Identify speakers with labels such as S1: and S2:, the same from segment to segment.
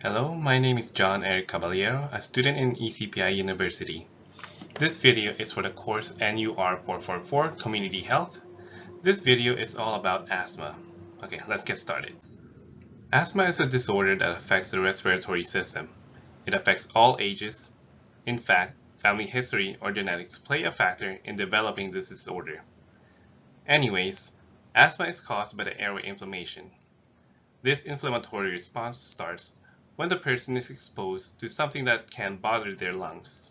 S1: Hello, my name is John Eric Caballero, a student in ECPI University. This video is for the course NUR 444 Community Health. This video is all about asthma. Okay, let's get started. Asthma is a disorder that affects the respiratory system. It affects all ages. In fact, family history or genetics play a factor in developing this disorder. Anyways, asthma is caused by the airway inflammation. This inflammatory response starts when the person is exposed to something that can bother their lungs.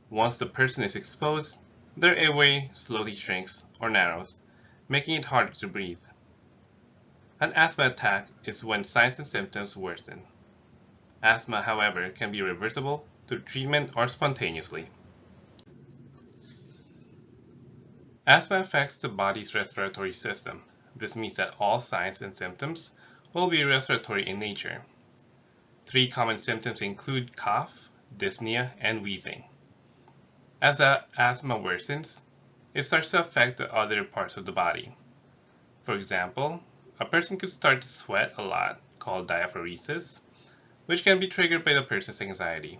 S1: Once the person is exposed, their airway slowly shrinks or narrows, making it harder to breathe. An asthma attack is when signs and symptoms worsen. Asthma, however, can be reversible through treatment or spontaneously. Asthma affects the body's respiratory system. This means that all signs and symptoms will be respiratory in nature. Three common symptoms include cough, dyspnea, and wheezing. As the asthma worsens, it starts to affect the other parts of the body. For example, a person could start to sweat a lot, called diaphoresis, which can be triggered by the person's anxiety.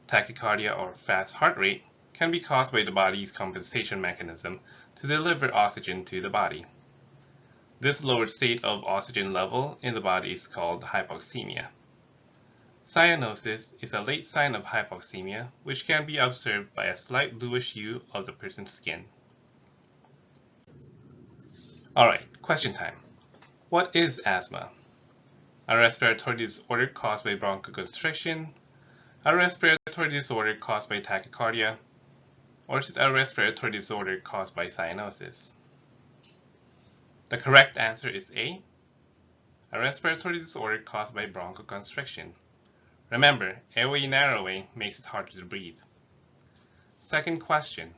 S1: Tachycardia or fast heart rate can be caused by the body's compensation mechanism to deliver oxygen to the body. This lowered state of oxygen level in the body is called hypoxemia. Cyanosis is a late sign of hypoxemia, which can be observed by a slight bluish hue of the person's skin. Alright, question time. What is asthma? A respiratory disorder caused by bronchoconstriction, a respiratory disorder caused by tachycardia, or is it a respiratory disorder caused by cyanosis? The correct answer is A, a respiratory disorder caused by bronchoconstriction. Remember, airway narrowing makes it harder to breathe. Second question,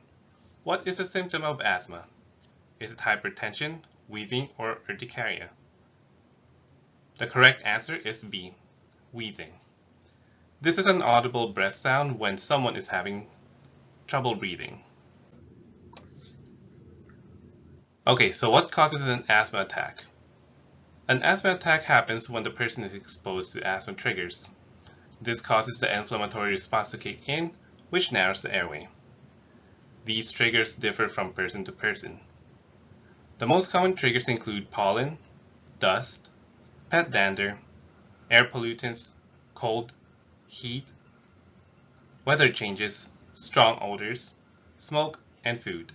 S1: what is a symptom of asthma? Is it hypertension, wheezing, or urticaria? The correct answer is B, wheezing. This is an audible breath sound when someone is having trouble breathing. Okay, so what causes an asthma attack? An asthma attack happens when the person is exposed to asthma triggers. This causes the inflammatory response to kick in, which narrows the airway. These triggers differ from person to person. The most common triggers include pollen, dust, pet dander, air pollutants, cold, heat, weather changes, strong odors, smoke, and food.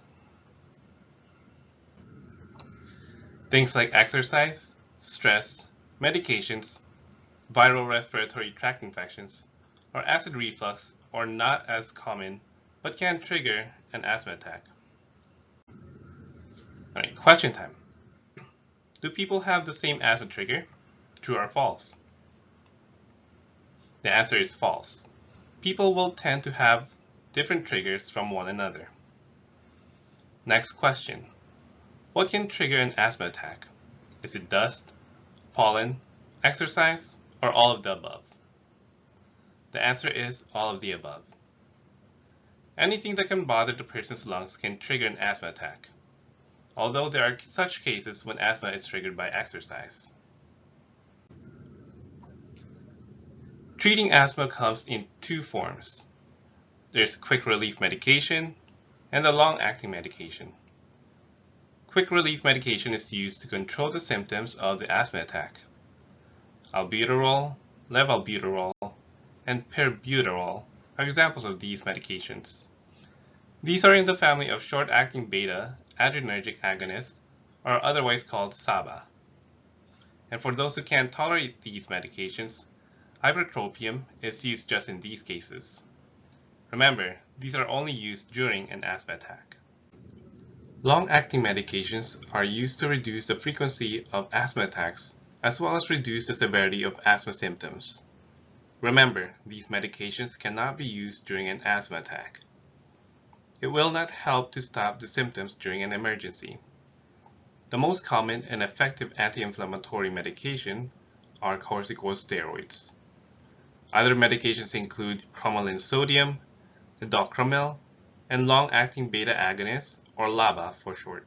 S1: Things like exercise, stress, medications, viral respiratory tract infections, or acid reflux are not as common but can trigger an asthma attack. Alright, question time. Do people have the same asthma trigger? True or false? The answer is false. People will tend to have different triggers from one another. Next question. What can trigger an asthma attack? Is it dust, pollen, exercise, or all of the above? The answer is all of the above. Anything that can bother the person's lungs can trigger an asthma attack, although there are such cases when asthma is triggered by exercise. Treating asthma comes in two forms. There's quick relief medication and the long-acting medication. Quick relief medication is used to control the symptoms of the asthma attack. Albuterol, levalbuterol, and pirbuterol are examples of these medications. These are in the family of short-acting beta adrenergic agonists, or otherwise called SABA. And for those who can't tolerate these medications, ipratropium is used just in these cases. Remember, these are only used during an asthma attack. Long-acting medications are used to reduce the frequency of asthma attacks as well as reduce the severity of asthma symptoms. Remember, these medications cannot be used during an asthma attack. It will not help to stop the symptoms during an emergency. The most common and effective anti-inflammatory medication are corticosteroids. Other medications include cromolyn sodium, lidocarimab, and long-acting beta agonists, or LABA for short.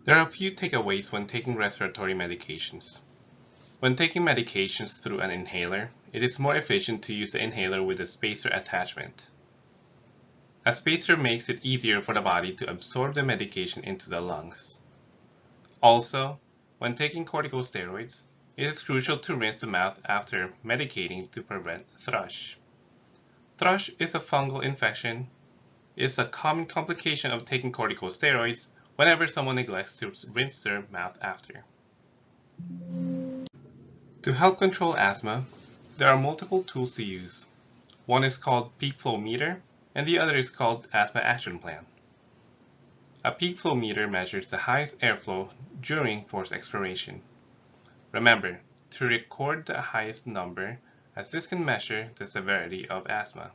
S1: There are a few takeaways when taking respiratory medications. When taking medications through an inhaler, it is more efficient to use the inhaler with a spacer attachment. A spacer makes it easier for the body to absorb the medication into the lungs. Also, when taking corticosteroids, it is crucial to rinse the mouth after medicating to prevent thrush. Thrush is a fungal infection. It is a common complication of taking corticosteroids whenever someone neglects to rinse their mouth after. To help control asthma, there are multiple tools to use. One is called peak flow meter, and the other is called Asthma Action Plan. A peak flow meter measures the highest airflow during forced expiration. Remember to record the highest number, as this can measure the severity of asthma.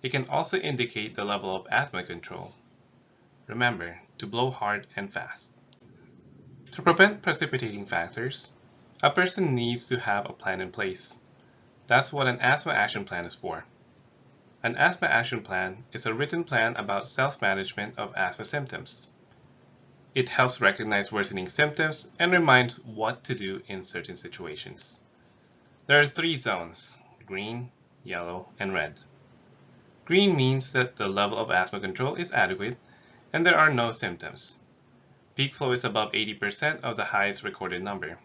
S1: It can also indicate the level of asthma control. Remember to blow hard and fast. To prevent precipitating factors, a person needs to have a plan in place. That's what an asthma action plan is for. An asthma action plan is a written plan about self-management of asthma symptoms. It helps recognize worsening symptoms and reminds what to do in certain situations. There are 3 zones: green, yellow, and red. Green means that the level of asthma control is adequate and there are no symptoms. Peak flow is above 80% of the highest recorded number.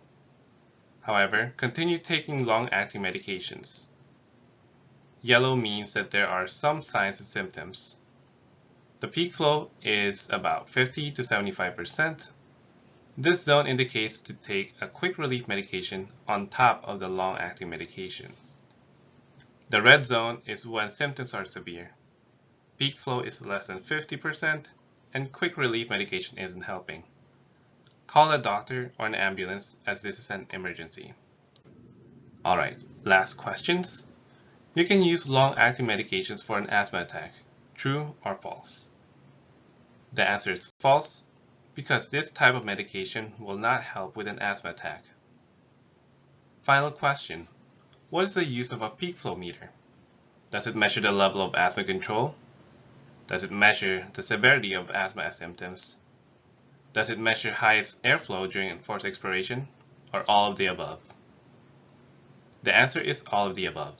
S1: However, continue taking long-acting medications. Yellow means that there are some signs and symptoms. The peak flow is about 50 to 75%. This zone indicates to take a quick relief medication on top of the long-acting medication. The red zone is when symptoms are severe. Peak flow is less than 50% and quick relief medication isn't helping. Call a doctor or an ambulance, as this is an emergency. Alright, last questions. You can use long-acting medications for an asthma attack. True or false? The answer is false, because this type of medication will not help with an asthma attack. Final question. What is the use of a peak flow meter? Does it measure the level of asthma control? Does it measure the severity of asthma symptoms? Does it measure highest airflow during forced expiration, or all of the above? The answer is all of the above.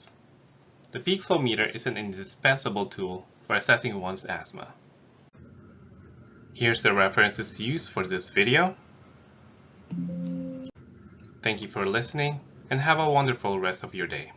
S1: The peak flow meter is an indispensable tool for assessing one's asthma. Here's the references used for this video. Thank you for listening and have a wonderful rest of your day.